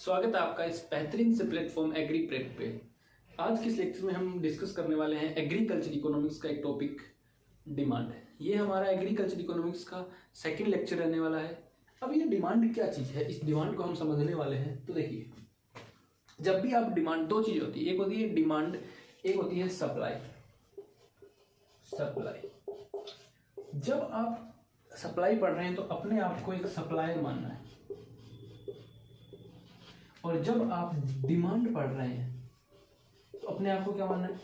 स्वागत है आपका इस बेहतरीन से प्लेटफॉर्म एग्री प्रेप पे। आज के इस लेक्चर में हम डिस्कस करने वाले हैं एग्रीकल्चर इकोनॉमिक्स का एक टॉपिक डिमांड। ये हमारा एग्रीकल्चर इकोनॉमिक्स का सेकंड लेक्चर रहने वाला है। अब ये डिमांड क्या चीज़ है, इस डिमांड को हम समझने वाले हैं। तो देखिए, जब भी आप डिमांड, दो चीज़ होती है, एक होती है डिमांड, एक होती है सप्लाई। जब आप सप्लाई पढ़ रहे हैं तो अपने आप को एक सप्लायर मानना है, और जब आप डिमांड पढ़ रहे हैं तो अपने आप को क्या मानना है,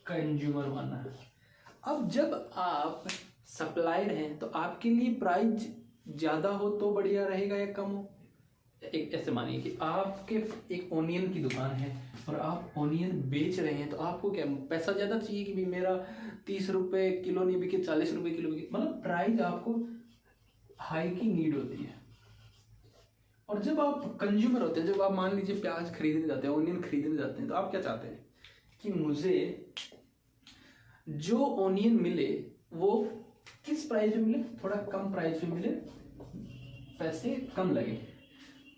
कंज्यूमर मानना है। अब जब आप सप्लायर हैं तो आपके लिए प्राइस ज़्यादा हो तो बढ़िया रहेगा या कम हो। एक ऐसे मानिए कि आपके एक ओनियन की दुकान है और आप ओनियन बेच रहे हैं, तो आपको क्या पैसा ज़्यादा चाहिए कि भाई मेरा 30 रुपये किलो नहीं बिके, 40 रुपये किलो बिके, मतलब प्राइस आपको हाई की नीड होती है। और जब आप कंज्यूमर होते हैं, जब आप मान लीजिए प्याज खरीदने जाते हैं, ओनियन खरीदने जाते हैं, तो आप क्या चाहते हैं कि मुझे जो ओनियन मिले वो किस प्राइस में मिले, थोड़ा कम प्राइस में मिले, पैसे कम लगे।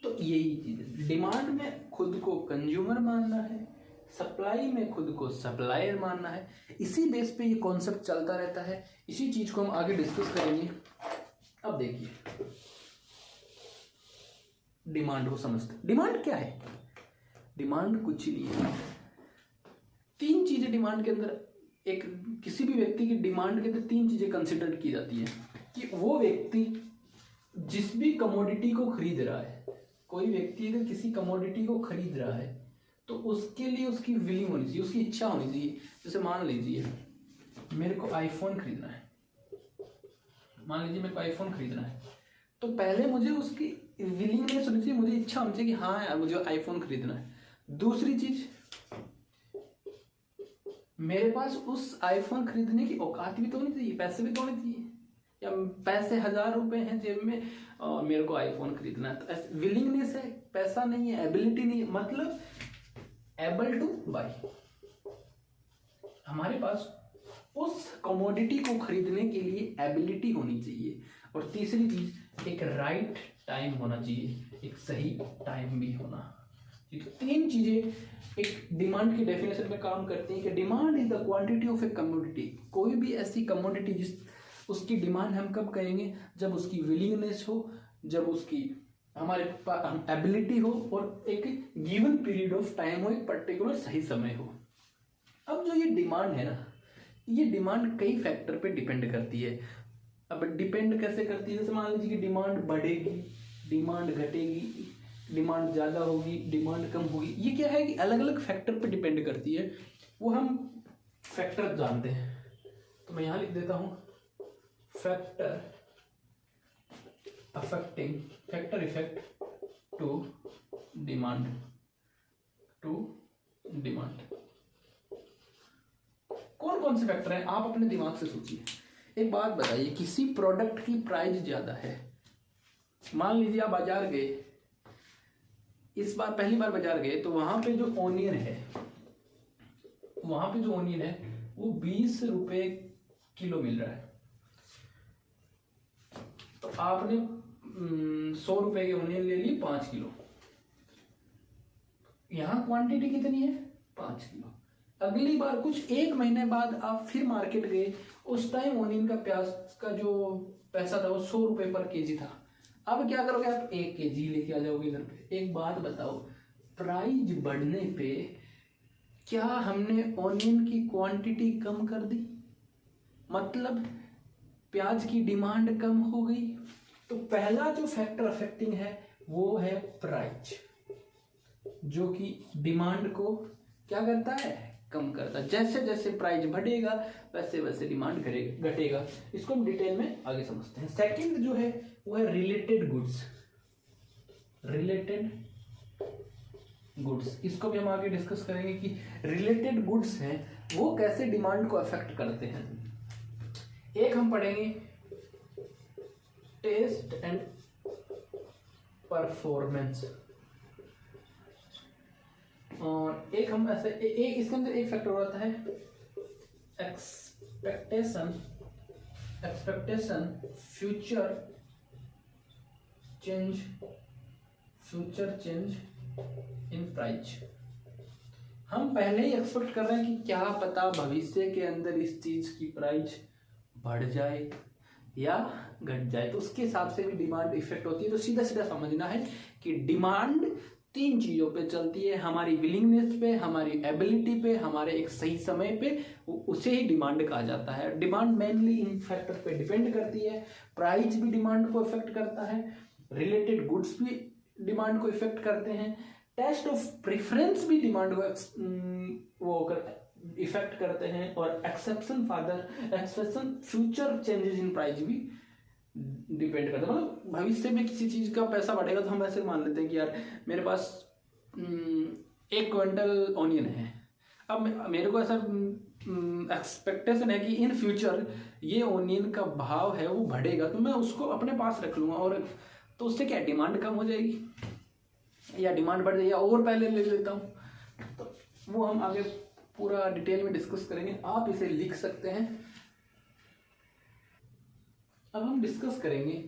तो यही चीज़ है, डिमांड में खुद को कंज्यूमर मानना है, सप्लाई में खुद को सप्लायर मानना है। इसी बेस पे ये कॉन्सेप्ट चलता रहता है। इसी चीज़ को हम आगे डिस्कस करेंगे। अब देखिए, डिमांड को समझते, डिमांड क्या है। डिमांड कुछ नहीं है, तीन चीजें डिमांड के अंदर, एक किसी भी व्यक्ति की डिमांड के अंदर तीन चीजें कंसिडर की जाती है कि वो व्यक्ति जिस भी कमोडिटी को खरीद रहा है, कोई व्यक्ति अगर किसी कमोडिटी को खरीद रहा है तो उसके लिए उसकी विलिंग होनी चाहिए, उसकी इच्छा होनी चाहिए। जैसे मान लीजिए मेरे को आईफोन खरीदना है, मान लीजिए मेरे को आईफोन खरीदना है, तो पहले मुझे उसकी विलिंगनेस होनी चाहिए, मुझे इच्छा होनी चाहिए कि हाँ यार मुझे आईफोन खरीदना है। दूसरी चीज, मेरे पास उस आईफोन खरीदने की औकात भी तो होनी चाहिए, पैसे भी तो होने चाहिए। या पैसे 1000 रुपए हैं जेब में और मेरे को आईफोन खरीदना है, तो विलिंगनेस है, पैसा नहीं है, एबिलिटी नहीं है, मतलब एबल टू बाई। हमारे पास उस कमोडिटी को खरीदने के लिए एबिलिटी होनी चाहिए। और तीसरी चीज, एक राइट टाइम होना चाहिए, एक सही टाइम भी होना। तो तीन चीजें एक डिमांड की डेफिनेशन में काम करती हैं कि demand is the quantity of A commodity. कोई भी ऐसी कमोडिटी जिस उसकी डिमांड हम कब कहेंगे, जब उसकी विलिंगनेस हो, जब उसकी हमारे पास एबिलिटी हो और एक गिवन पीरियड ऑफ टाइम हो, एक पर्टिकुलर सही समय हो। अब जो ये डिमांड है ना, ये डिमांड कई फैक्टर पे डिपेंड करती है। अब डिपेंड कैसे करती है, जैसे मान लीजिए कि डिमांड बढ़ेगी, डिमांड घटेगी, डिमांड ज़्यादा होगी, डिमांड कम होगी। ये क्या है कि अलग अलग फैक्टर पे डिपेंड करती है, वो हम फैक्टर जानते हैं। तो मैं यहाँ लिख देता हूँ, factor affecting, factor effect to demand, कौन कौन से फैक्टर हैं आप अपने दिमाग से सोचिए। एक बात बताइए, किसी प्रोडक्ट की प्राइस ज्यादा है, मान लीजिए आप बाजार गए, इस बार पहली बार बाजार गए, तो वहां पे जो ओनियन है, वो 20 रुपए किलो मिल रहा है, तो आपने 100 रुपए के ओनियन ले लिए 5 किलो। यहां क्वांटिटी कितनी है, 5 किलो। अगली बार कुछ एक महीने बाद आप फिर मार्केट गए, उस टाइम ओनियन का, प्याज का जो पैसा था वो 100 रुपए पर केजी था। अब क्या करोगे, आप 1 केजी लेके आ जाओगे घर पे। एक बात बताओ, प्राइस बढ़ने पे क्या हमने ओनियन की क्वांटिटी कम कर दी, मतलब प्याज की डिमांड कम हो गई। तो पहला जो फैक्टर अफेक्टिंग है वो है प्राइस, जो कि डिमांड को क्या करता है, कम करता है। जैसे जैसे प्राइस बढ़ेगा वैसे वैसे डिमांड घटेगा। इसको हम डिटेल में आगे समझते हैं। सेकंड जो है वो है रिलेटेड गुड्स। इसको भी हम आगे डिस्कस करेंगे कि रिलेटेड गुड्स हैं वो कैसे डिमांड को अफेक्ट करते हैं। एक हम पढ़ेंगे टेस्ट एंड परफॉर्मेंस, और एक हम ऐसे इसके अंदर एक फैक्टर होता है expectation future change future change in price. हम पहले ही एक्सपेक्ट कर रहे हैं कि क्या पता भविष्य के अंदर इस चीज की प्राइस बढ़ जाए या घट जाए, तो उसके हिसाब से भी डिमांड इफेक्ट होती है। तो सीधा सीधा समझना है कि डिमांड तीन चीजों पे चलती है, हमारी विलिंगनेस पे, हमारी एबिलिटी पे, हमारे एक सही समय पे, उसे ही डिमांड कहा जाता है। डिमांड मेनली इन फैक्टर पे डिपेंड करती है। प्राइस भी डिमांड को इफेक्ट करता है, रिलेटेड गुड्स भी डिमांड को इफेक्ट करते हैं, टेस्ट ऑफ प्रेफरेंस भी डिमांड को इफेक्ट करते हैं, और exception future changes in price भी डिपेंड करता है। मतलब भविष्य में किसी चीज का पैसा बढ़ेगा तो हम ऐसे मान लेते हैं कि यार मेरे पास 1 क्विंटल ऑनियन है, अब मेरे को ऐसा एक्सपेक्टेशन है कि इन फ्यूचर ये ऑनियन का भाव है वो बढ़ेगा, तो मैं उसको अपने पास रख लूंगा, और तो उससे क्या डिमांड कम हो जाएगी या डिमांड बढ़ जाएगी, या और पहले ले लेता हूँ। तो वो हम आगे पूरा डिटेल में डिस्कस करेंगे, आप इसे लिख सकते हैं। अब हम डिस्कस करेंगे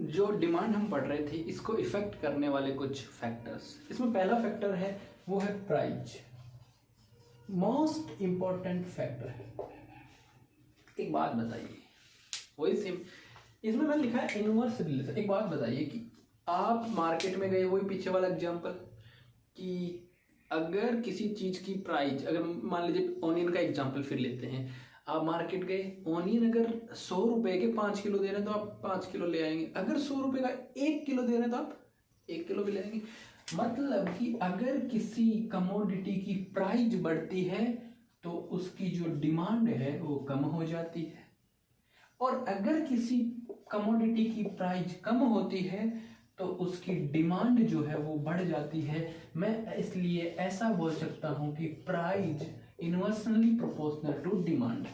जो डिमांड हम पढ़ रहे थे इसको इफेक्ट करने वाले कुछ फैक्टर्स। इसमें पहला फैक्टर है वो है प्राइस, मोस्ट इंपॉर्टेंट फैक्टर है। एक बात बताइए, वही सेम इसमें मैंने लिखा है इनवर्स रिलेशन। एक बात बताइए कि आप मार्केट में गए, वही पीछे वाला एग्जांपल, कि अगर किसी चीज की प्राइस, अगर मान लीजिए ऑनियन का एग्जांपल फिर लेते हैं, आप मार्केट गए, ऑनियन अगर 100 रुपए के 5 किलो दे रहे हैं तो आप 5 किलो ले आएंगे, अगर 100 रुपए का 1 किलो दे रहे हैं तो आप 1 किलो भी ले आएंगे। मतलब कि अगर किसी कमोडिटी की प्राइस बढ़ती है तो उसकी जो डिमांड है वो कम हो जाती है, और अगर किसी कमोडिटी की प्राइस कम होती है तो उसकी डिमांड जो है वो बढ़ जाती है। मैं इसलिए ऐसा बोल सकता हूं कि price inversely proportional to demand.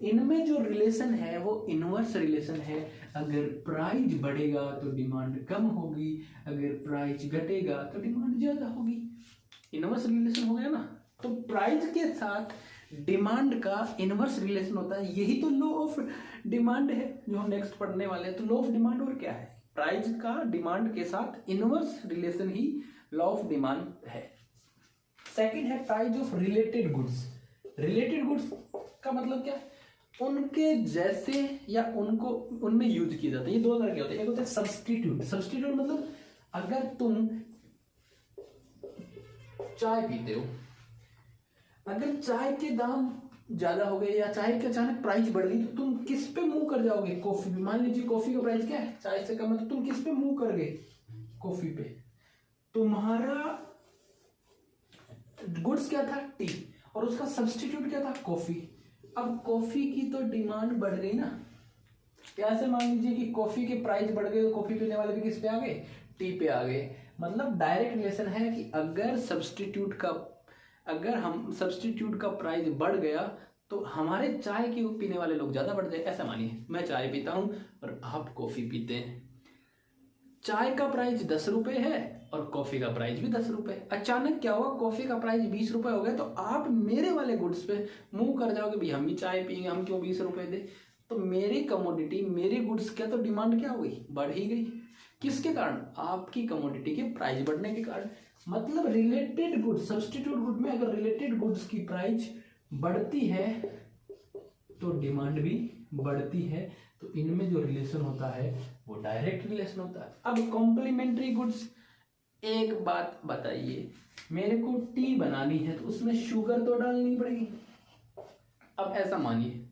इनमें जो रिलेशन है वो इनवर्स रिलेशन है। अगर प्राइस बढ़ेगा तो डिमांड कम होगी, अगर प्राइस घटेगा तो डिमांड ज्यादा होगी। इनवर्स रिलेशन हो गया ना। तो प्राइस के साथ डिमांड का इनवर्स रिलेशन होता है, यही तो लॉ ऑफ डिमांड है जो हम नेक्स्ट पढ़ने वाले हैं। तो लॉ ऑफ डिमांड और क्या है? प्राइस का डिमांड के साथ inverse relation he law of demand है। सेकंड है price of related goods. Related goods का मतलब क्या? उनके जैसे या उनको उनमें यूज किए जाते हैं। ये दो तरह के होते हैं। एक होता है सब्स्टिट्यूट। सब्स्टिट्यूट मतलब अगर तुम चाय पीते हो, अगर चाय के दाम ज्यादा हो गए या चाय के अचानक प्राइस बढ़ गई तो तुम किस पे मूव कर जाओगे? कॉफी पे। मान लीजिए कॉफी का प्राइस क्या है, चाय से कम है, तो तुम किस पे मूव कर गए? कॉफी पे। तुम्हारा गुड्स क्या था? टी, और उसका सब्स्टिट्यूट क्या था? कॉफी। अब कॉफी की तो डिमांड बढ़ गई ना। ऐसे मान लीजिए कि कॉफी के प्राइस बढ़ गए तो कॉफी पीने वाले भी किस पे आ गए? टी पे आ गए। मतलब डायरेक्ट रिलेशन है कि अगर हम सब्स्टिट्यूट का प्राइस बढ़ गया तो हमारे चाय के पीने वाले लोग ज्यादा बढ़ जाए। ऐसा मानिए मैं चाय पीता हूं और आप कॉफी पीते हैं। चाय का प्राइस 10 रुपए है और कॉफी का प्राइस भी 10 रुपए। अचानक क्या हुआ? कॉफी का प्राइस 20 रुपए हो गया, तो आप मेरे वाले गुड्स पे मूव कर जाओगे, भाई हम भी चाय पियेंगे, हम क्यों 20 रुपए दे। तो मेरी कमोडिटी, मेरी गुड्स क्या, तो डिमांड क्या हो गई? बढ़ ही गई। किसके कारण? आपकी कमोडिटी के प्राइस बढ़ने के कारण। मतलब रिलेटेड गुड्स, सब्स्टिट्यूट गुड में अगर रिलेटेड गुड्स की प्राइस बढ़ती है तो डिमांड भी बढ़ती है। तो इनमें जो रिलेशन होता है वो डायरेक्ट रिलेशन होता है। अब कॉम्प्लीमेंट्री गुड्स, एक बात बताइए, मेरे को टी बनानी है तो उसमें शुगर तो डालनी पड़ेगी। अब ऐसा मानिए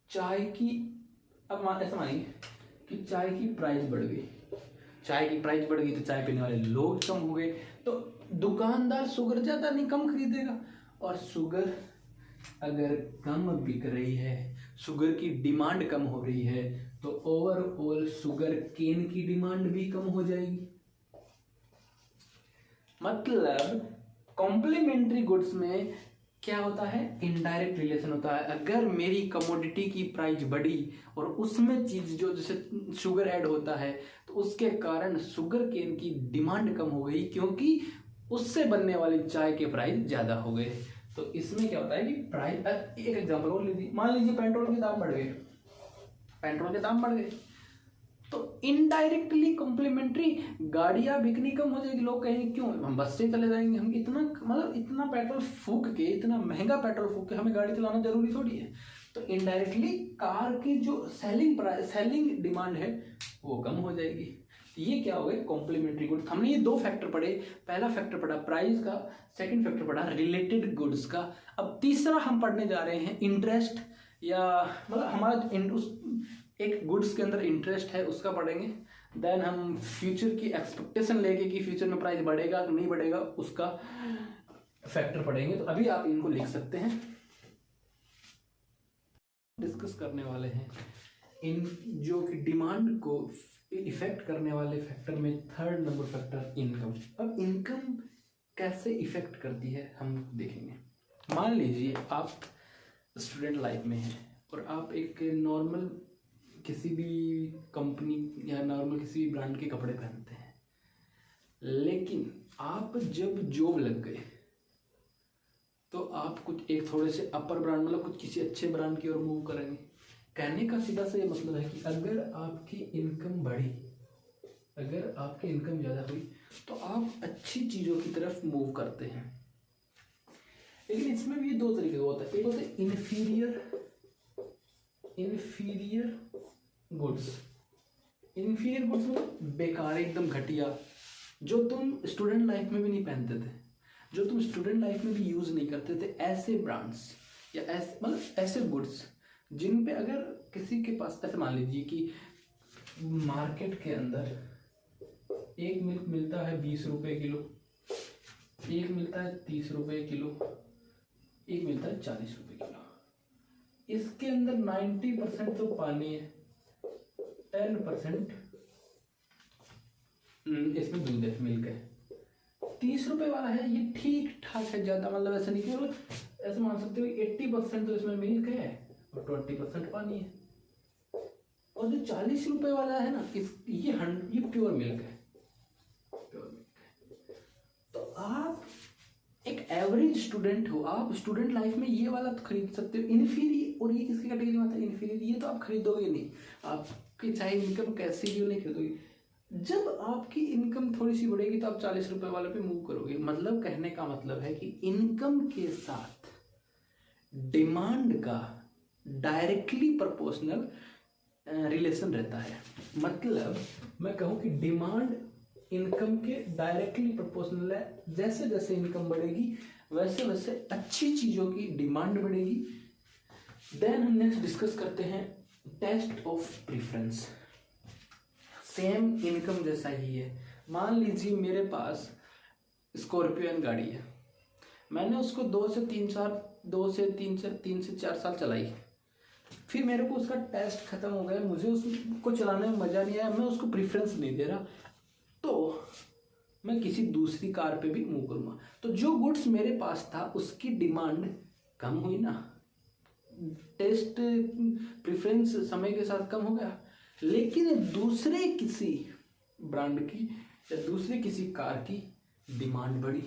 चाय की, ऐसा मानिए कि चाय की प्राइस बढ़ गई, चाय की प्राइस बढ़ गई तो चाय पीने वाले लोग कम हो गए, तो दुकानदार शुगर ज्यादा नहीं कम खरीदेगा। और शुगर अगर कम बिक रही है, शुगर की डिमांड कम हो रही है, तो ओवरऑल शुगर केन की डिमांड भी कम हो जाएगी। मतलब कॉम्प्लीमेंट्री गुड्स में क्या होता है? इनडायरेक्ट रिलेशन होता है। अगर मेरी कमोडिटी की प्राइस बढ़ी और उसमें चीज जो जैसे शुगर ऐड होता है तो उसके कारण शुगर केन की डिमांड कम हो गई, क्योंकि उससे बनने वाली चाय के प्राइस ज्यादा हो गए। तो इसमें क्या होता है कि प्राइस, एक एग्जांपल और लीजिए, मान लीजिए पेट्रोल के दाम बढ़ गए, पेट्रोल के दाम बढ़ गए तो इनडायरेक्टली कॉम्प्लीमेंट्री गाड़ियां बिकनी कम हो जाएगी। लोग कहेंगे क्यों, हम बस से चले जाएंगे, हम इतना मतलब इतना पेट्रोल फूक के, इतना महंगा पेट्रोल फूक के हमें गाड़ी चलाना जरूरी थोड़ी है। तो इनडायरेक्टली कार की जो सेलिंग डिमांड है वो कम हो जाएगी। ये क्या हो गए, कॉम्प्लीमेंट्री गुड्स। हमने ये 2 फैक्टर पढ़े। पहला फैक्टर पढ़ा प्राइस का, सेकंड फैक्टर पढ़ा रिलेटेड गुड्स का। अब तीसरा हम पढ़ने जा रहे हैं इंटरेस्ट, या मतलब हमारा उस एक गुड्स के अंदर इंटरेस्ट है उसका पढ़ेंगे। देन हम फ्यूचर की एक्सपेक्टेशन लेके कि फ्यूचर में प्राइस बढ़ेगा कि नहीं बढ़ेगा उसका फैक्टर पढ़ेंगे। तो अभी आप इनको लिख सकते हैं। डिस्कस करने वाले हैं इन जो कि डिमांड को इफेक्ट करने वाले फैक्टर में 3rd नंबर फैक्टर इनकम। अब इनकम कैसे इफेक्ट करती है हम देखेंगे। मान लीजिए आप स्टूडेंट लाइफ में हैं और आप एक नॉर्मल किसी भी कंपनी या नॉर्मल किसी भी ब्रांड के कपड़े पहनते हैं, लेकिन आप जब जॉब लग गए तो आप कुछ एक थोड़े से अपर ब्रांड मतलब कुछ किसी अच्छे ब्रांड की ओर मूव करेंगे। कहने का सीधा सा ये मतलब है कि अगर आपकी इनकम बढ़ी, अगर आपकी इनकम ज़्यादा हुई तो आप अच्छी चीज़ों की तरफ मूव करते हैं। लेकिन इसमें भी 2 तरीके का होता है। एक होता है इन्फीरियर गुड्स। इन्फीरियर गुड्स मतलब बेकार, एकदम घटिया, जो तुम स्टूडेंट लाइफ में भी नहीं पहनते थे, जो तुम स्टूडेंट लाइफ में भी यूज़ नहीं करते थे। ऐसे ब्रांड्स या ऐसे मतलब ऐसे गुड्स जिन पे अगर किसी के पास, ऐसे मान लीजिए कि मार्केट के अंदर एक मिल्क मिलता है 20 रुपये किलो, एक मिलता है 30 रुपये किलो, एक मिलता है 40 रुपये किलो। इसके अंदर 90% तो पानी है, 10% इसमें दूध है, मिल्क है। 30 रुपये वाला है ये ठीक ठाक है, ज़्यादा मतलब ऐसा नहीं कि मतलब ऐसे मान सकते हो 80% तो इसमें मिल्क है और 20% पानी है। और जो 40 रुपये वाला है ना, ये प्योर मिल्क है, प्योर मिल्क है। तो आप एक एवरेज स्टूडेंट हो, आप स्टूडेंट लाइफ में ये वाला तो खरीद सकते हो इन्फीरियर। और ये किसकी कैटेगरी में आता है, इन्फीरियर। ये तो आप खरीदोगे नहीं, आपकी चाहे इनकम कैसी भी हो नहीं खरीदोगे। जब आपकी इनकम थोड़ी सी बढ़ेगी तो आप 40 रुपये वाले पे मूव करोगे। मतलब कहने का मतलब है कि इनकम के साथ डिमांड का डायरेक्टली प्रोपोर्शनल रिलेशन रहता है। मतलब मैं कहूँ कि डिमांड इनकम के डायरेक्टली प्रोपोर्शनल है। जैसे जैसे इनकम बढ़ेगी वैसे वैसे अच्छी चीज़ों की डिमांड बढ़ेगी। देन हम नेक्स्ट डिस्कस करते हैं taste of preference. Same income जैसा ही है। मान लीजिए मेरे पास स्कॉर्पियो गाड़ी है, मैंने उसको 2 से 3 से 4 साल चलाई, फिर मेरे को उसका टेस्ट खत्म हो गया, मुझे उसको चलाने में मज़ा नहीं आया, मैं उसको प्रेफरेंस नहीं दे रहा, तो मैं किसी दूसरी कार पे भी मूव करूँगा। तो जो गुड्स मेरे पास था उसकी डिमांड कम हुई ना, टेस्ट प्रेफरेंस समय के साथ कम हो गया। लेकिन दूसरे किसी ब्रांड की या दूसरे किसी कार की डिमांड बढ़ी।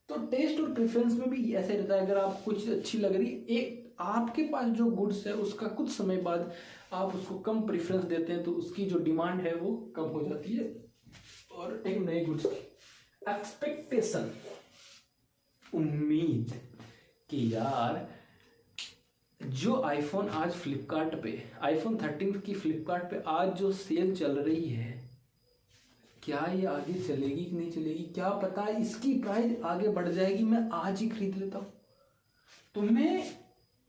तो टेस्ट और प्रेफरेंस में भी ऐसे रहता है। अगर आप कुछ अच्छी लग रही, एक आपके पास जो गुड्स है उसका कुछ समय बाद आप उसको कम प्रेफरेंस देते हैं तो उसकी जो डिमांड है वो कम हो जाती है। और एक नए गुड्स की एक्सपेक्टेशन, उम्मीद कि यार जो आईफोन आज फ्लिपकार्ट पे, आईफोन 13 की फ्लिपकार्ट पे आज जो सेल चल रही है, क्या ये आगे चलेगी कि नहीं चलेगी, क्या पता इसकी प्राइस आगे बढ़ जाएगी, मैं आज ही खरीद लेता हूँ। तुम्हें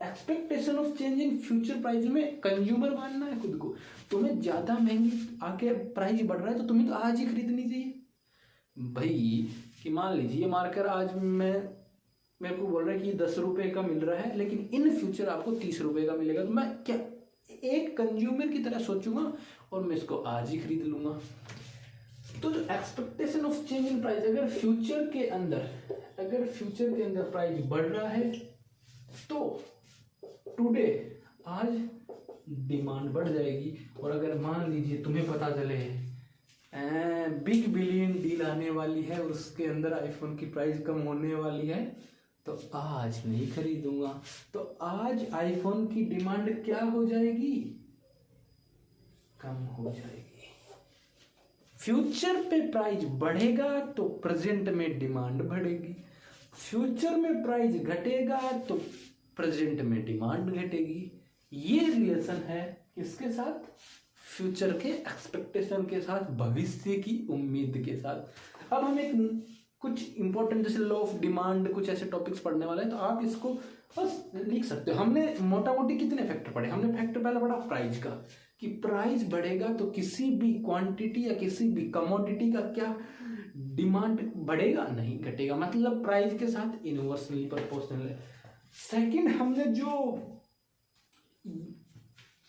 expectation of change in future price में कंज्यूमर मानना है खुद को। तुम्हें ज़्यादा महंगी आगे प्राइस बढ़ रहा है तो तुम्हें तो आज ही खरीदनी चाहिए भाई। कि मान लीजिए मार्कर आज मेरे को बोल रहा है कि 10 रुपये का मिल रहा है, लेकिन इन फ्यूचर आपको 30 रुपये का मिलेगा, तो मैं क्या एक कंज्यूमर की तरह सोचूंगा और मैं इसको आज ही खरीद लूँगा। तो जो expectation of change in price, अगर फ्यूचर के अंदर प्राइस बढ़ रहा है तो टुडे आज डिमांड बढ़ जाएगी। और अगर मान लीजिए तुम्हें पता चले बिग बिलियन डील आने वाली है, उसके अंदर आईफोन की प्राइस कम होने वाली है, तो आज नहीं खरीदूंगा। तो आज आईफोन की डिमांड क्या हो जाएगी, कम हो जाएगी। फ्यूचर पे प्राइस बढ़ेगा तो प्रेजेंट में डिमांड बढ़ेगी, फ्यूचर में प्राइस घटेगा तो प्रेजेंट में डिमांड घटेगी। ये रिलेशन है किसके साथ? फ्यूचर के एक्सपेक्टेशन के साथ, भविष्य की उम्मीद के साथ। अब हम एक कुछ इंपॉर्टेंट जैसे लॉ ऑफ डिमांड कुछ ऐसे टॉपिक्स पढ़ने वाले हैं, तो आप इसको बस लिख सकते हो। हमने मोटा मोटी कितने फैक्टर पढ़े? हमने फैक्टर पहला पढ़ा प्राइस का, कि प्राइस बढ़ेगा तो किसी भी क्वांटिटी या किसी भी कमोडिटी का क्या डिमांड बढ़ेगा? नहीं, घटेगा। मतलब प्राइस के साथ इनवर्सली प्रोपोर्शनल है। सेकंड, हमने जो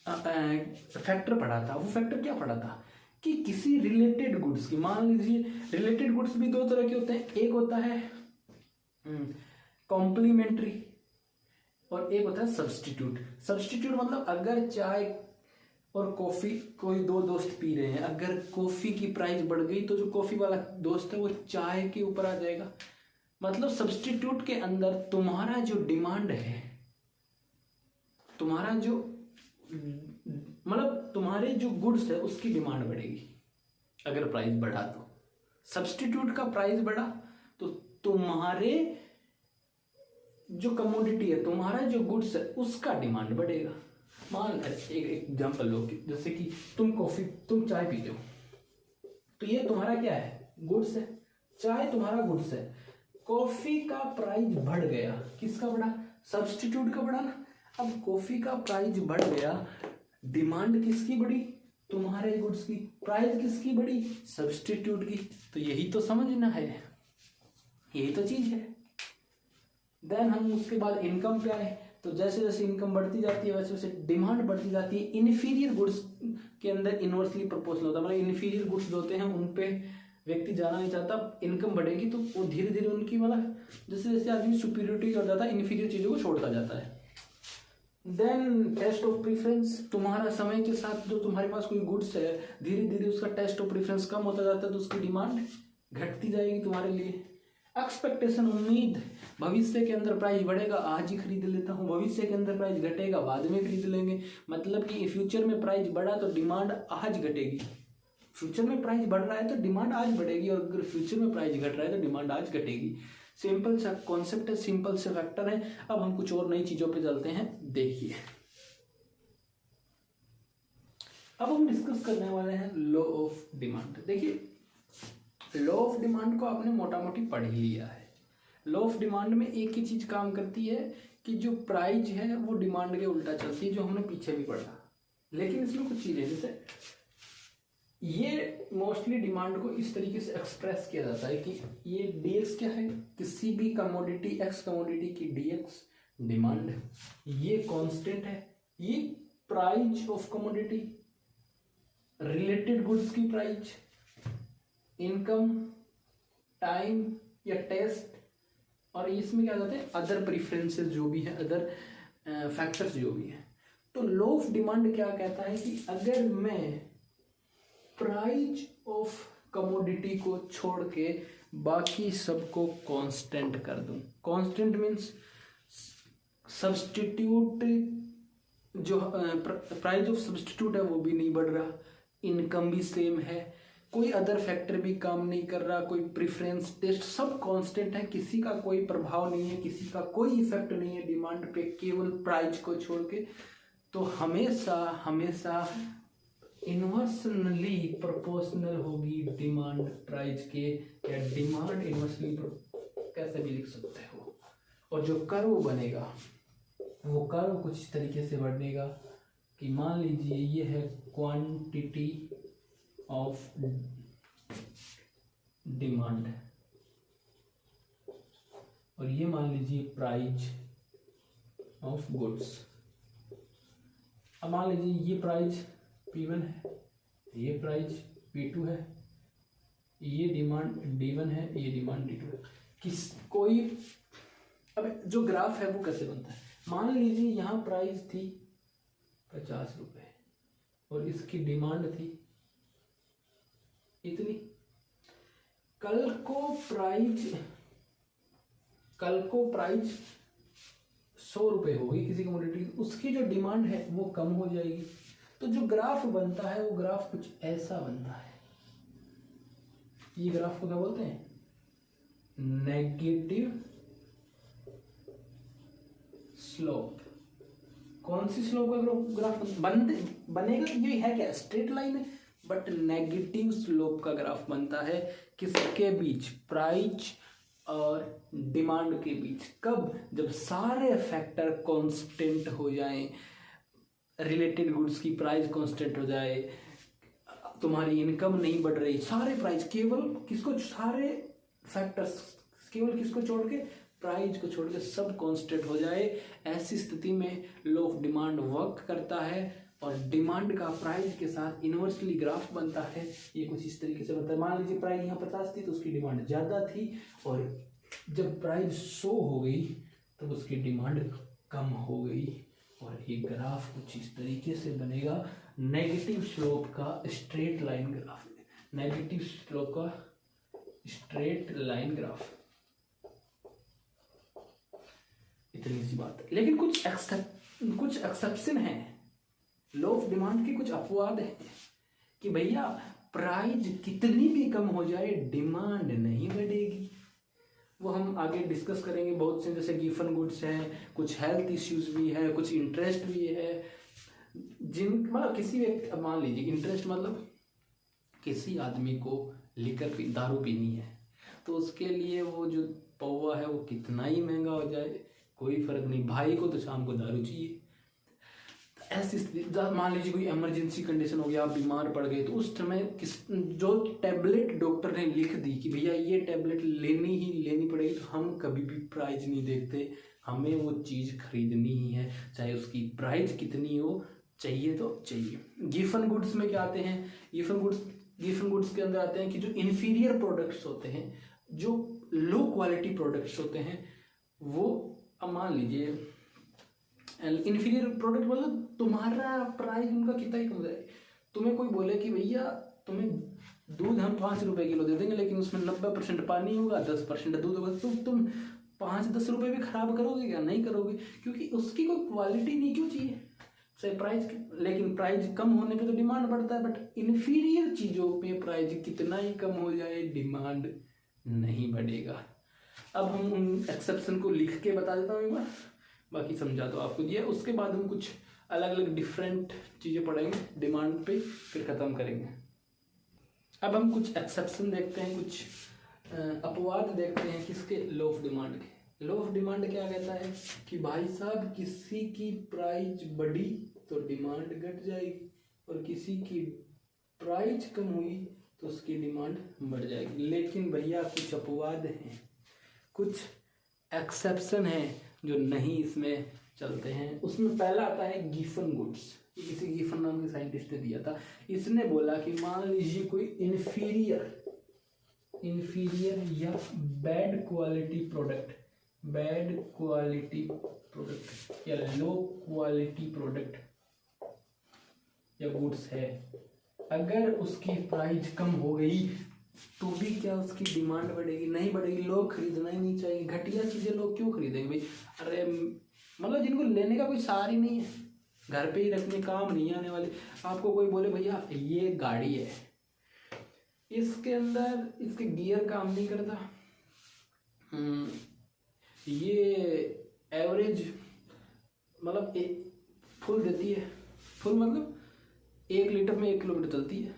फैक्टर पढ़ा था, वो फैक्टर क्या पढ़ा था? कि किसी रिलेटेड गुड्स की, मान लीजिए रिलेटेड गुड्स भी दो तरह के होते हैं, एक होता है कॉम्प्लीमेंट्री और एक होता है सब्स्टिट्यूट। सब्स्टिट्यूट मतलब अगर चाय और कॉफी कोई दो दोस्त पी रहे हैं, अगर कॉफी की प्राइस बढ़ गई तो जो कॉफी वाला दोस्त है वो चाय के ऊपर आ जाएगा। मतलब सब्स्टिट्यूट के अंदर तुम्हारा जो डिमांड है, तुम्हारा जो मतलब तुम्हारे जो गुड्स है उसकी डिमांड बढ़ेगी अगर प्राइस बढ़ा। तो सब्स्टिट्यूट का प्राइस बढ़ा तो तुम्हारे जो कमोडिटी है, तुम्हारा जो गुड्स है उसका डिमांड बढ़ेगा। मान एक एग्जांपल लो, जैसे कि तुम चाय पीते हो, तो ये तुम्हारा क्या है? गुड्स है। चाय तुम्हारा गुड्स है। कॉफी का प्राइस बढ़ गया, किसका बढ़ा? सब्स्टिट्यूट का बढ़ा ना। अब कॉफी का प्राइस बढ़ गया, डिमांड किसकी बढ़ी? तुम्हारे गुड्स की। प्राइस किसकी बढ़ी? सब्स्टिट्यूट की। तो यही तो समझना है, यही तो चीज है। देन हम उसके बाद इनकम पे आए, तो जैसे जैसे इनकम बढ़ती जाती है वैसे वैसे डिमांड बढ़ती जाती है। इन्फीरियर गुड्स के अंदर इनवर्सली प्रोपोर्शनल होता है, मतलब इन्फीरियर गुड्स होते हैं उन पे व्यक्ति जाना नहीं चाहता। इनकम बढ़ेगी तो वो धीरे धीरे उनकी मतलब जैसे जैसे आदमी सुपीरियरिटी कर जाता है, इन्फीरियर चीज़ों को छोड़ता जाता है। देन टेस्ट ऑफ प्रीफरेंस, तुम्हारा समय के साथ जो तुम्हारे पास कोई गुड्स है, धीरे धीरे उसका टेस्ट ऑफ प्रीफरेंस कम होता जाता है तो उसकी डिमांड घटती जाएगी तुम्हारे लिए। एक्सपेक्टेशन, उम्मीद, भविष्य के अंदर प्राइस बढ़ेगा, आज ही खरीद लेता हूँ, भविष्य के अंदर प्राइस घटेगा, बाद में खरीद लेंगे। मतलब कि फ्यूचर में प्राइस बढ़ा तो डिमांड आज घटेगी। फ्यूचर में प्राइस बढ़ रहा है तो डिमांड आज बढ़ेगी, और अगर फ्यूचर में प्राइस घट रहा है तो डिमांड आज घटेगी। सिंपल सा कॉन्सेप्ट है, सिंपल से फैक्टर है। अब हम कुछ और नई चीजों पे चलते हैं। देखिए, अब हम डिस्कस करने वाले हैं लॉ ऑफ डिमांड। देखिए, लॉ ऑफ डिमांड को आपने मोटा मोटी पढ़ ही लिया है। लॉ ऑफ डिमांड में एक ही चीज काम करती है कि जो प्राइस है वो डिमांड के उल्टा चलती है, जो हमने पीछे भी पढ़ा। लेकिन इसमें कुछ चीजें, जैसे ये मोस्टली डिमांड को इस तरीके से एक्सप्रेस किया जाता है कि ये डीएक्स क्या है? किसी भी कमोडिटी, एक्स कमोडिटी की डीएक्स डिमांड, ये कांस्टेंट है। ये price of commodity, related goods की प्राइस, इनकम, टाइम या टेस्ट, और इसमें क्या जाते हैं अदर प्रीफरेंसेस जो भी है, अदर फैक्टर्स जो भी है। तो लॉ ऑफ डिमांड क्या कहता है कि अगर मैं प्राइस ऑफ कमोडिटी को छोड़ के बाकी सबको कांस्टेंट कर दूं, कांस्टेंट मीन्स सब्स्टिट्यूट, जो प्राइस ऑफ सब्स्टिट्यूट है वो भी नहीं बढ़ रहा, इनकम भी सेम है, कोई अदर फैक्टर भी काम नहीं कर रहा, कोई प्रेफरेंस, टेस्ट, सब कांस्टेंट है, किसी का कोई प्रभाव नहीं है, किसी का कोई इफेक्ट नहीं है डिमांड पे, केवल प्राइस को छोड़ के, तो हमेशा हमेशा इन्वर्सली प्रोपोर्शनल होगी डिमांड प्राइस के, या डिमांड इन्वर्सली कैसे भी लिख सकते हो। और जो कर्व बनेगा वो कर्व कुछ इस तरीके से बनेगा कि मान लीजिए ये है क्वांटिटी ऑफ डिमांड, और ये मान लीजिए प्राइस ऑफ गुड्स। अब मान लीजिए ये प्राइस P1 है, ये प्राइस P2 है, ये डिमांड D1 है, ये डिमांड D2 है। किस कोई अब जो ग्राफ है वो कैसे बनता है? मान लीजिए यहाँ प्राइस थी 50 रुपये और इसकी डिमांड थी इतनी। कल को प्राइस 100 रुपये होगी किसी कमोडिटी, उसकी जो डिमांड है वो कम हो जाएगी। तो जो ग्राफ बनता है वो ग्राफ कुछ ऐसा बनता है। ये ग्राफ को क्या बोलते हैं? Negative slope. कौन सी स्लोप का ग्राफ बनेगा? ये है क्या? स्ट्रेट लाइन है, बट नेगेटिव स्लोप का ग्राफ बनता है किसके बीच? प्राइस और डिमांड के बीच। कब? जब सारे फैक्टर कांस्टेंट हो जाएं, रिलेटेड गुड्स की प्राइस कांस्टेंट हो जाए, तुम्हारी इनकम नहीं बढ़ रही, सारे प्राइस केवल किसको, सारे फैक्टर्स केवल किसको छोड़ के, प्राइस को छोड़ के सब कांस्टेंट हो जाए। ऐसी स्थिति में लॉ ऑफ डिमांड वर्क करता है और डिमांड का प्राइस के साथ इन्वर्सली ग्राफ बनता है। ये कुछ इस तरीके से बनता है। मान लीजिए प्राइस यहाँ 50 थी तो उसकी डिमांड ज़्यादा थी, और जब प्राइस 100 हो गई तो उसकी डिमांड कम हो गई, और ये ग्राफ कुछ इस तरीके से बनेगा। नेगेटिव स्लोप का straight line graph, negative slope का स्ट्रेट लाइन ग्राफ। इतनी सी बात है, लेकिन कुछ एक्सेप्शन है। लॉ ऑफ डिमांड के कुछ अपवाद हैं कि भैया प्राइस कितनी भी कम हो जाए डिमांड नहीं बढ़ेगी। वो हम आगे डिस्कस करेंगे। बहुत से जैसे गिवन गुड्स हैं, कुछ हेल्थ इश्यूज भी है, कुछ इंटरेस्ट भी है, जिन मतलब किसी व्यक्ति, मान लीजिए इंटरेस्ट मतलब किसी आदमी को दारू पीनी है, तो उसके लिए वो जो पौवा है वो कितना ही महंगा हो जाए कोई फर्क नहीं, भाई को तो शाम को दारू चाहिए। ऐसी स्थिति, मान लीजिए कोई इमरजेंसी कंडीशन हो गया, आप बीमार पड़ गए, तो उस समय जो टैबलेट डॉक्टर ने लिख दी कि भैया ये टैबलेट लेनी ही लेनी पड़ेगी, तो हम कभी भी प्राइस नहीं देखते, हमें वो चीज़ खरीदनी ही है, चाहे उसकी प्राइस कितनी हो, चाहिए तो चाहिए। गिवन गुड्स में क्या आते हैं? गिवन गुड्स के अंदर आते हैं कि जो इन्फीरियर प्रोडक्ट्स होते हैं, जो लो क्वालिटी प्रोडक्ट्स होते हैं, वो अब मान लीजिए इन्फीरियर प्रोडक्ट मतलब तुम्हारा प्राइस उनका कितना ही कम जाए। तुम्हें कोई बोले कि भैया तुम्हें दूध हम 5 रुपए किलो दे देंगे, लेकिन उसमें 90% पानी होगा, 10% दूध होगा, तो तुम 5-10 रुपए भी खराब करोगे क्या? नहीं करोगे, क्योंकि उसकी कोई क्वालिटी नहीं। क्यों चाहिए सही प्राइस, लेकिन प्राइस कम होने पे तो डिमांड बढ़ता है, बट इन्फीरियर चीज़ों पे प्राइस कितना ही कम हो जाए डिमांड नहीं बढ़ेगा। अब हम उन एक्सेप्शन को लिख के बता देता हूँ एक बार, बाकी समझा तो आपको दिया। उसके बाद हम कुछ अलग अलग डिफरेंट चीज़ें पढ़ेंगे डिमांड पे, फिर ख़त्म करेंगे। अब हम कुछ एक्सेप्शन देखते हैं, कुछ अपवाद देखते हैं किसके? लॉ ऑफ डिमांड के। लॉ ऑफ डिमांड क्या कहता है कि भाई साहब किसी की प्राइस बढ़ी तो डिमांड घट जाएगी, और किसी की प्राइस कम हुई तो उसकी डिमांड बढ़ जाएगी। लेकिन भैया कुछ अपवाद हैं, कुछ एक्सेप्शन हैं जो नहीं इसमें चलते हैं। उसमें पहला आता है गिवन गुड्स। ये किसी गिवन नाम के साइंटिस्ट ने दिया था। इसने बोला कि मान लीजिए कोई इन्फीरियर या बैड क्वालिटी प्रोडक्ट या लो क्वालिटी प्रोडक्ट या गुड्स है, अगर उसकी प्राइस कम हो गई तो भी क्या उसकी डिमांड बढ़ेगी? नहीं बढ़ेगी। लोग खरीदना ही नहीं चाहिए। घटिया चीज़ें लोग क्यों खरीदेंगे भाई? अरे मतलब जिनको लेने का कोई सार ही नहीं है, घर पे ही रखने, काम नहीं आने वाले। आपको कोई बोले भैया ये गाड़ी है, इसके अंदर इसके गियर काम नहीं करता, ये एवरेज मतलब फुल देती है, फुल मतलब 1 लीटर में 1 किलोमीटर चलती है,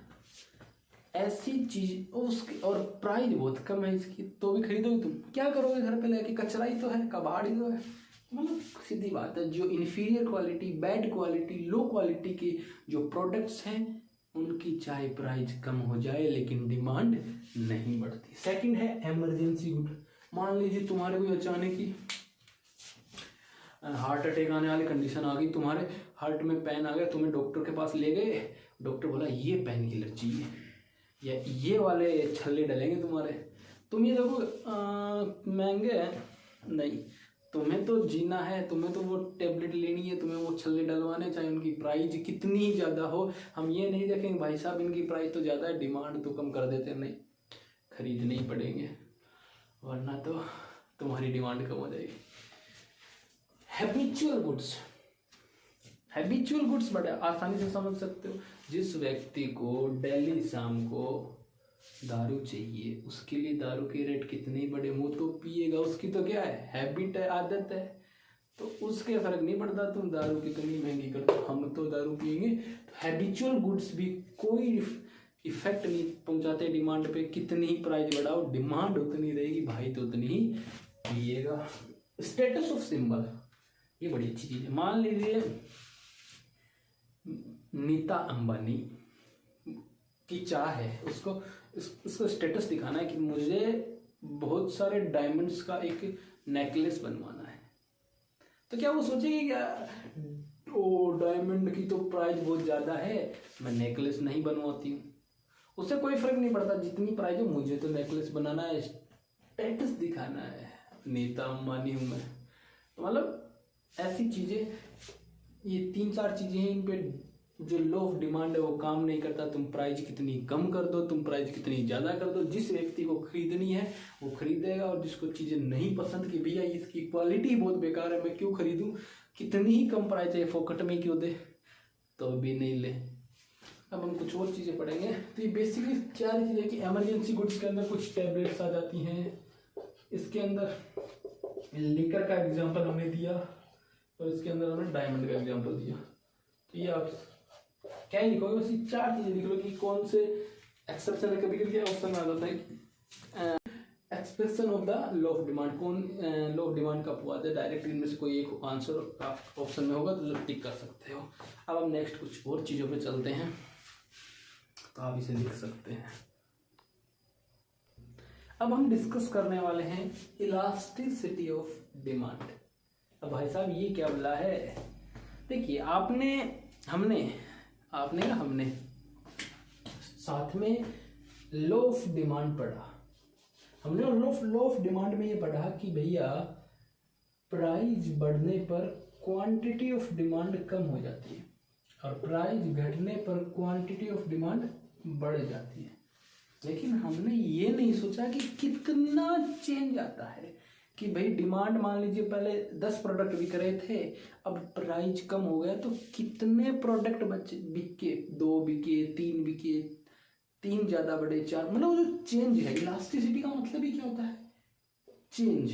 ऐसी चीज उसकी, और प्राइस बहुत कम है इसकी, तो भी खरीदोगे तुम? क्या करोगे घर पे लेके? कचरा ही तो है, कबाड़ ही तो है। मतलब सीधी बात है, जो inferior quality, bad quality, low quality के जो प्रोडक्ट्स हैं, उनकी चाहे प्राइस कम हो जाए लेकिन डिमांड नहीं बढ़ती। सेकंड है इमरजेंसी गुड। मान लीजिए तुम्हारे कोई अचानक ही हार्ट अटैक आने वाली कंडीशन आ गई, तुम्हारे हार्ट में पेन आ गया, तुम्हें डॉक्टर के पास ले गए, डॉक्टर बोला ये पेन किलर चाहिए या ये वाले छल्ले डलेंगे तुम्हारे, तुम ये देखो महंगे हैं, नहीं, तुम्हें तो जीना है, तुम्हें तो वो टेबलेट लेनी है, तुम्हें वो छल्ले डलवाने, चाहे उनकी प्राइस कितनी ही ज़्यादा हो। हम ये नहीं देखेंगे भाई साहब इनकी प्राइस तो ज़्यादा है, डिमांड तो कम कर देते हैं, नहीं, खरीदने ही पड़ेंगे, वरना तो तुम्हारी डिमांड कम हो जाएगी। हैबिचुअल गुड्स बड़े आसानी से समझ सकते हो। जिस व्यक्ति को डेली शाम को दारू चाहिए, उसके लिए दारू के रेट कितने ही बड़े, वो तो पिएगा, उसकी तो क्या है, हैबिट है, आदत है, तो उसके फर्क नहीं पड़ता तुम दारू कितनी महंगी कर दो, हम तो दारू पिएंगे। तो हैबिचुअल गुड्स भी कोई इफेक्ट नहीं पहुंचाते डिमांड पे, कितनी ही प्राइस बढ़ाओ डिमांड उतनी रहेगी, भाई तो उतनी ही पिएगा। स्टेटस ऑफ सिंबल, ये बड़ी अच्छी चीज है। मान लीजिए नीता अंबानी की चाह है, उसको स्टेटस दिखाना है कि मुझे बहुत सारे डायमंड्स का एक नेकलेस बनवाना है, तो क्या वो सोचेगी क्या, ओ डायमंड की तो प्राइस बहुत ज़्यादा है, मैं नेकलेस नहीं बनवाती हूँ, उससे कोई फर्क नहीं पड़ता जितनी प्राइस है, मुझे तो नेकलेस बनाना है, स्टेटस दिखाना है, नीता अंबानी हूँ मैं। तो मतलब ऐसी चीज़ें, ये 3-4 चीज़ें हैं, इन पे जो लॉ ऑफ डिमांड है वो काम नहीं करता। तुम प्राइस कितनी कम कर दो, तुम प्राइस कितनी ज़्यादा कर दो, जिस व्यक्ति को खरीदनी है वो खरीदेगा, और जिसको चीज़ें नहीं पसंद कि भैया इसकी क्वालिटी बहुत बेकार है, मैं क्यों खरीदूं, कितनी ही कम प्राइस है, फोकट में क्यों दे, तो भी नहीं ले। अब हम कुछ और चीज़ें पढ़ेंगे। तो ये बेसिकली 4 चीज़ें कि इमरजेंसी गुड्स के अंदर कुछ टैबलेट्स आ जाती हैं, इसके अंदर लिकर का एग्जाम्पल हमने दिया, और इसके अंदर हमने डायमंड का एग्जाम्पल दिया। तो ये आप क्या ही लिखोगे, बस ये 4 चीजें लिख लो कि कौन से एक्सेप्शन है। कभी कभी क्या ऑप्शन में आ जाता है expression of the law of demand, कौन लॉ ऑफ डिमांड कब हुआ था, डायरेक्ट इनमें से कोई एक आंसर ऑप्शन में होगा तो टिक कर सकते हो। अब हम नेक्स्ट कुछ और चीज़ों पे चलते हैं, तो आप इसे लिख सकते हैं। अब हम डिस्कस करने वाले हैं इलास्टिसिटी ऑफ डिमांड। अब भाई साहब ये क्या बोला है, देखिए हमने साथ में लॉ ऑफ डिमांड पढ़ा, हमने लॉ ऑफ डिमांड में ये पढ़ा कि भैया प्राइस बढ़ने पर क्वांटिटी ऑफ डिमांड कम हो जाती है, और प्राइस घटने पर क्वांटिटी ऑफ डिमांड बढ़ जाती है। लेकिन हमने ये नहीं सोचा कि कितना चेंज आता है, कि भाई डिमांड मान लीजिए पहले 10 प्रोडक्ट बिक रहे थे, अब प्राइस कम हो गया तो कितने प्रोडक्ट बचे, बिके 2 बिके 3 बिके, 3 ज़्यादा बढ़े 4, मतलब वो जो चेंज है, इलास्टिसिटी का मतलब ही क्या होता है, चेंज।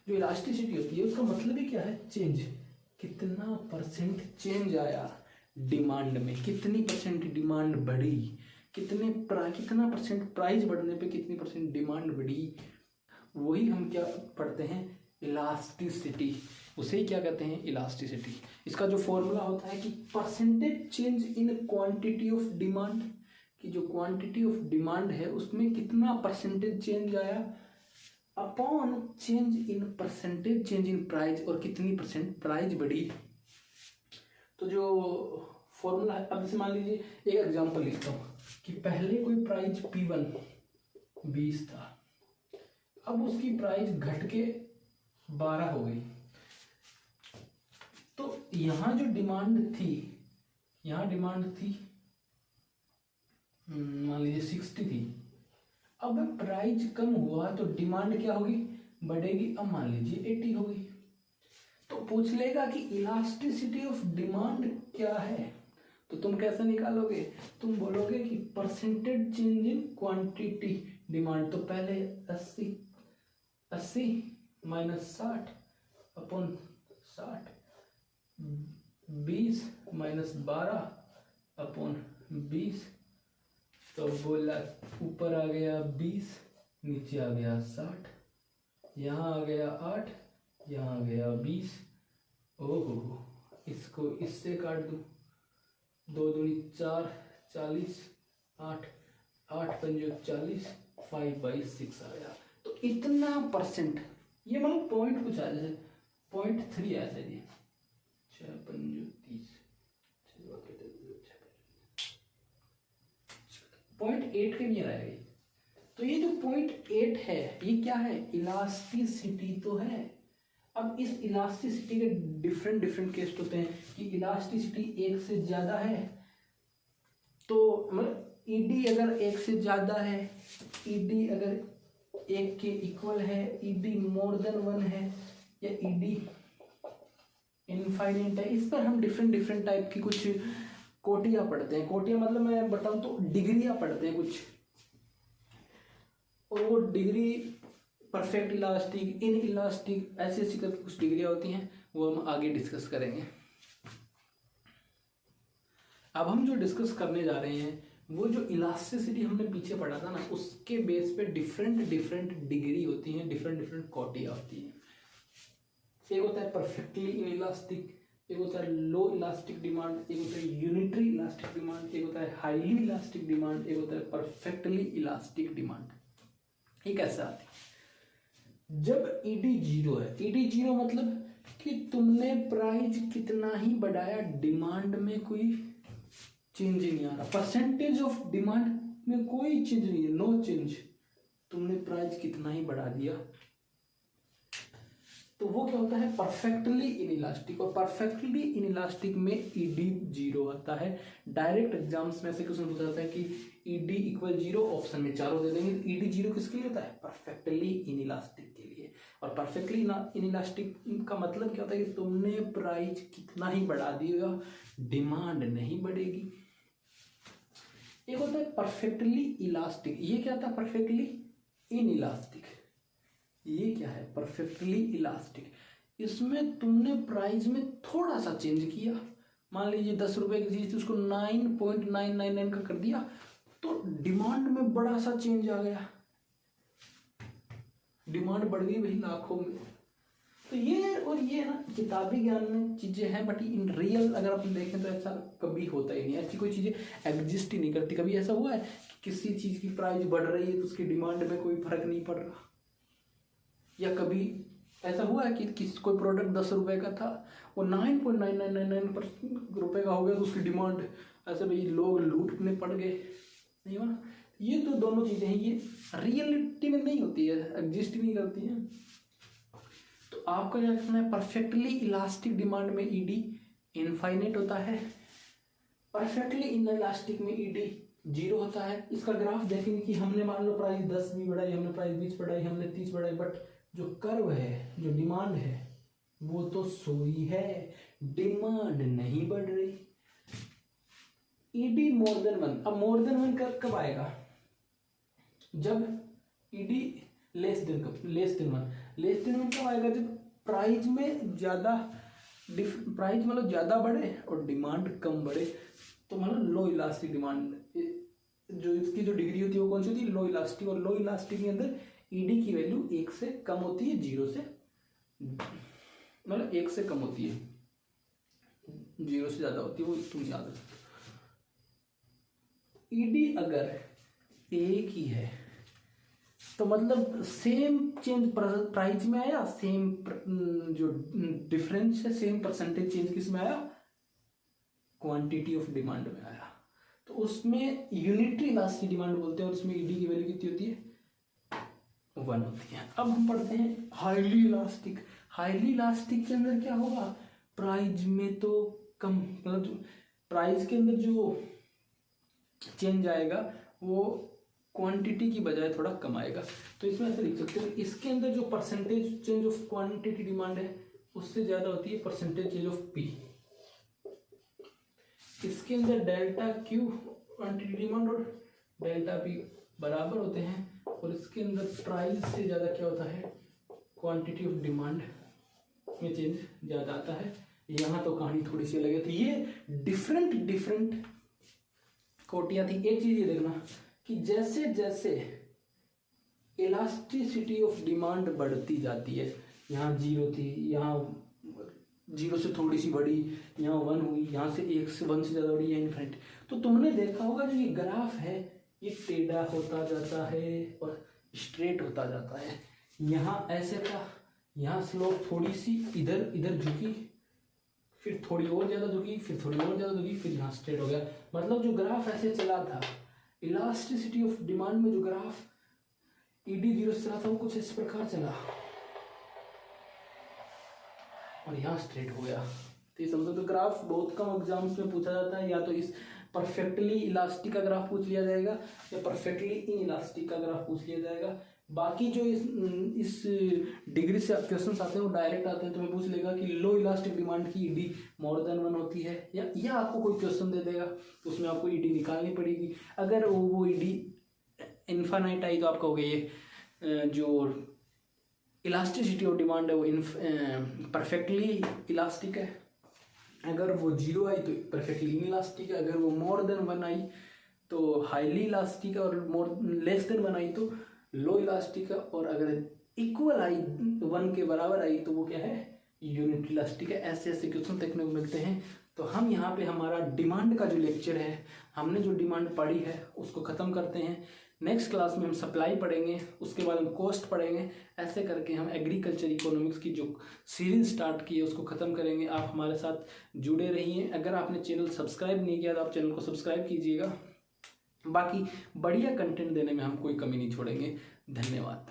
जो इलास्टिसिटी होती है उसका मतलब ही क्या है, चेंज। कितना परसेंट चेंज आया डिमांड में, कितनी परसेंट डिमांड बढ़ी, कितना परसेंट प्राइस बढ़ने पे कितनी परसेंट डिमांड बढ़ी, वही हम क्या पढ़ते हैं, इलास्टिसिटी। उसे ही क्या कहते हैं, इलास्टिसिटी। इसका जो फॉर्मूला होता है कि percentage change in quantity of demand, कि जो क्वांटिटी ऑफ डिमांड है उसमें कितना परसेंटेज चेंज आया, upon change in percentage change in price, और कितनी परसेंट प्राइस बढ़ी। तो जो फॉर्मूला है, अब जैसे मान लीजिए एक एग्जांपल लिखता हूँ कि पहले कोई प्राइस P1 20 था, अब उसकी प्राइस घट के 12 हो गई, तो यहाँ जो डिमांड थी, यहाँ डिमांड थी मान लीजिए 60 थी, अब प्राइस कम हुआ तो डिमांड क्या होगी, बढ़ेगी, अब मान लीजिए 80 होगी। तो पूछ लेगा कि इलास्टिसिटी ऑफ डिमांड क्या है, तो तुम कैसे निकालोगे, तुम बोलोगे कि percentage change in quantity demand, तो पहले 80 माइनस 60 अपॉन 60, 20 माइनस 12 अपॉन 20, तो बोला ऊपर आ गया 20, नीचे आ गया 60, यहाँ आ गया 8, यहाँ आ गया 20। ओहो, इसको इससे काट दूँ, 2 दूनी 4, 40, 8 पंजो 40, 5/6 आ गया। तो इतना परसेंट, ये मतलब पॉइंट कुछ आ जाए, 0.3 ऐसा जी, 6 पंजो 30, 0.8 के नियर आएगी। तो ये जो 0.8 है ये क्या है, इलास्टिसिटी तो है। अब इस इलास्टिसिटी के डिफरेंट केस होते हैं कि इलास्टिसिटी 1 से ज़्यादा है, तो मतलब ईडी अगर 1 से ज़्यादा है, ईडी अगर 1 के इक्वल है, ईडी मोर देन 1 है, या ईडी इनफाइनाइट है, इस पर हम डिफरेंट टाइप की कुछ कोटियाँ पढ़ते हैं। कोटियाँ मतलब मैं बताऊँ तो डिग्रियाँ पढ़ते हैं कुछ, और वो degree perfect elastic, in elastic, ऐसी ऐसी करके कुछ डिग्रियाँ होती हैं, वो हम आगे डिस्कस करेंगे। अब हम जो डिस्कस करने जा रहे हैं वो जो इलास्टिसिटी हमने पीछे पढ़ा था ना, उसके बेस पे डिफरेंट डिफरेंट डिग्री होती हैं, डिफरेंट डिफरेंट कोटियाँ होती हैं। एक होता है परफेक्टली इन इलास्टिक, एक होता है लो इलास्टिक डिमांड, एक होता है यूनिटरी इलास्टिक डिमांड, एक होता है हाईली इलास्टिक डिमांड, एक होता है परफेक्टली इलास्टिक डिमांड। ये कैसे आती है? जब ईडी जीरो है, ईडी जीरो मतलब कि तुमने प्राइस कितना ही बढ़ाया, डिमांड में कोई चेंज नहीं आ रहा, परसेंटेज ऑफ डिमांड में कोई चेंज नहीं है, नो चेंज, तुमने प्राइस कितना ही बढ़ा दिया, तो वो क्या होता है? Perfectly inelastic. और परफेक्टली इनइलास्टिक में ईडी जीरो आता है। डायरेक्ट एग्जाम्स में से क्वेश्चन पूछा जाता है कि ईडी इक्वल जीरो, ऑप्शन में चारों दे देंगे। ईडी जीरो किसके लिए होता है? परफेक्टली इनइलास्टिक के लिए। और परफेक्टली इनइलास्टिक का मतलब क्या होता है कि तुमने प्राइस कितना ही बढ़ा दिया, डिमांड नहीं बढ़ेगी। एक होता है परफेक्टली इलास्टिक, ये क्या था? Perfectly inelastic. ये क्या है? Perfectly elastic. इसमें तुमने प्राइस में थोड़ा सा चेंज किया, मान लीजिए 10 रुपए की चीज थी उसको 9.999 का कर दिया, तो डिमांड में बड़ा सा चेंज आ गया, डिमांड बढ़ गई भाई लाखों में। तो ये और ये ना किताबी ज्ञान में चीजें हैं, बट इन रियल अगर अपन देखें तो ऐसा कभी होता ही नहीं, ऐसी कोई चीजें एग्जिस्ट ही नहीं करती। कभी ऐसा हुआ है कि किसी चीज की प्राइस बढ़ रही है तो उसकी डिमांड में कोई फर्क नहीं पड़ रहा? या कभी ऐसा हुआ है कि किसी कोई प्रोडक्ट 10 रुपए का था, वो 9.9999 रुपए का हो गया तो उसकी डिमांड ऐसे भाई लोग लूटने पड़ गए? नहीं हुआ। ये तो दोनों चीजें हैं, ये रियलिटी में नहीं होती है, एग्जिस्ट नहीं करती हैं। तो आपका क्या करना है? परफेक्टली इलास्टिक डिमांड में ईडी इनफाइनाइट होता है, परफेक्टली इनइलास्टिक में ईडी जीरो होता है। इसका ग्राफ देखेंगे कि हमने मान लो प्राइस 10 भी बढ़ाई, हमने प्राइस 20 बढ़ाई, हमने 30 बढ़ाई, बट जो कर्व है, जो डिमांड है, वो तो सोई है, डिमांड नहीं बढ़ रही। ईडी मोर देन 1, अब मोर देन 1 कब आएगा? जब ED less than 1, less than 1 कब आएगा? जब प्राइस में ज्यादा, प्राइस मतलब ज्यादा बढ़े और डिमांड कम बढ़े, तो मतलब लो इलास्टिक डिमांड, जो इसकी जो डिग्री होती है वो कौन सी होती है? लो इलास्टिक। और लो इलास्टिक के अंदर ईडी की वैल्यू 1 से कम होती है, 0 से, मतलब 1 से कम होती है, 0 से ज्यादा होती है, वो तुम याद रखो। ईडी अगर एक ही है तो मतलब सेम चेंज प्राइस में आया, सेम जो डिफरेंस है, सेम परसेंटेज चेंज किस में आया? क्वांटिटी ऑफ डिमांड में आया। तो उसमें यूनिटरी इलास्टिक डिमांड बोलते हैं, और उसमें ईडी की वैल्यू कितनी होती है? 1 होती है। अब हम पढ़ते हैं हाईली इलास्टिक। हाईली इलास्टिक के अंदर क्या होगा? प्राइस में तो कम, मतलब प्राइस के अंदर जो चेंज आएगा वो क्वांटिटी की बजाय थोड़ा कम आएगा। तो इसमें ऐसे लिख सकते हैं, इसके अंदर जो percentage change of quantity demand है उससे ज्यादा होती है परसेंटेज चेंज ऑफ पी। इसके अंदर डेल्टा क्यू क्वांटिटी डिमांड और डेल्टा पी बराबर होते हैं, और इसके अंदर प्राइस से ज्यादा क्या होता है? क्वांटिटी ऑफ डिमांड में चेंज ज्यादा आता है। यहाँ तो कहानी थोड़ी सी अलग है। तो ये डिफरेंट डिफरेंट कोटियां थी। एक चीज ये देखना कि जैसे जैसे इलास्टिसिटी ऑफ डिमांड बढ़ती जाती है, यहाँ 0 थी, यहाँ 0 से थोड़ी सी बढ़ी, यहाँ 1 हुई, यहाँ से 1 से 1 से ज्यादा बढ़ी, या इनफाइनाइट। तो तुमने देखा होगा जो ये ग्राफ है ये टेढ़ा होता जाता है और स्ट्रेट होता जाता है। यहाँ ऐसे था, यहाँ स्लोप थोड़ी सी इधर इधर झुकी, फिर थोड़ी और ज्यादा झुकी, फिर थोड़ी और ज्यादा झुकी, फिर यहाँ स्ट्रेट हो गया। मतलब जो ग्राफ ऐसे चला था, इलास्टिसिटी ऑफ डिमांड में जो ग्राफ ईडी 0 से चला था वो कुछ इस प्रकार चला और यहाँ स्ट्रेट हो गया। तो ये समझो, तो ग्राफ बहुत कम एग्जाम्स में पूछा जाता है, या तो इस परफेक्टली इलास्टिक का ग्राफ पूछ लिया जाएगा या परफेक्टली इन इलास्टिक का ग्राफ पूछ लिया जाएगा। बाकी जो इस डिग्री से क्वेश्चंस आते हैं वो डायरेक्ट आते हैं, तो मैं पूछ लेगा कि लो इलास्टिक डिमांड की ईडी मोर देन 1 होती है, या आपको कोई क्वेश्चन दे देगा तो उसमें आपको ईडी निकालनी पड़ेगी। अगर वो ईडी इन्फानाइट आई तो आप कहोगे ये जो इलास्टिसिटी ऑफ डिमांड है वो परफेक्टली इलास्टिक है, अगर वो 0 आई तो परफेक्टली इनइलास्टिक है, अगर वो मोर देन 1 आई तो हाईली इलास्टिक है, और मोर लेस देन 1 आई तो लो इलास्टिक है, और अगर इक्वल आई 1 के बराबर आई तो वो क्या है, यूनिट इलास्टिक है। ऐसे ऐसे क्वेश्चन देखने को मिलते हैं। तो हम यहाँ पे हमारा डिमांड का जो लेक्चर है, हमने जो डिमांड पढ़ी है उसको ख़त्म करते हैं। नेक्स्ट क्लास में हम सप्लाई पढ़ेंगे, उसके बाद हम कॉस्ट पढ़ेंगे। ऐसे करके हम एग्रीकल्चर इकोनॉमिक्स की जो सीरीज स्टार्ट की है उसको ख़त्म करेंगे। आप हमारे साथ जुड़े रहिए। अगर आपने चैनल सब्सक्राइब नहीं किया तो आप चैनल को सब्सक्राइब कीजिएगा। बाकी बढ़िया कंटेंट देने में हम कोई कमी नहीं छोड़ेंगे। धन्यवाद।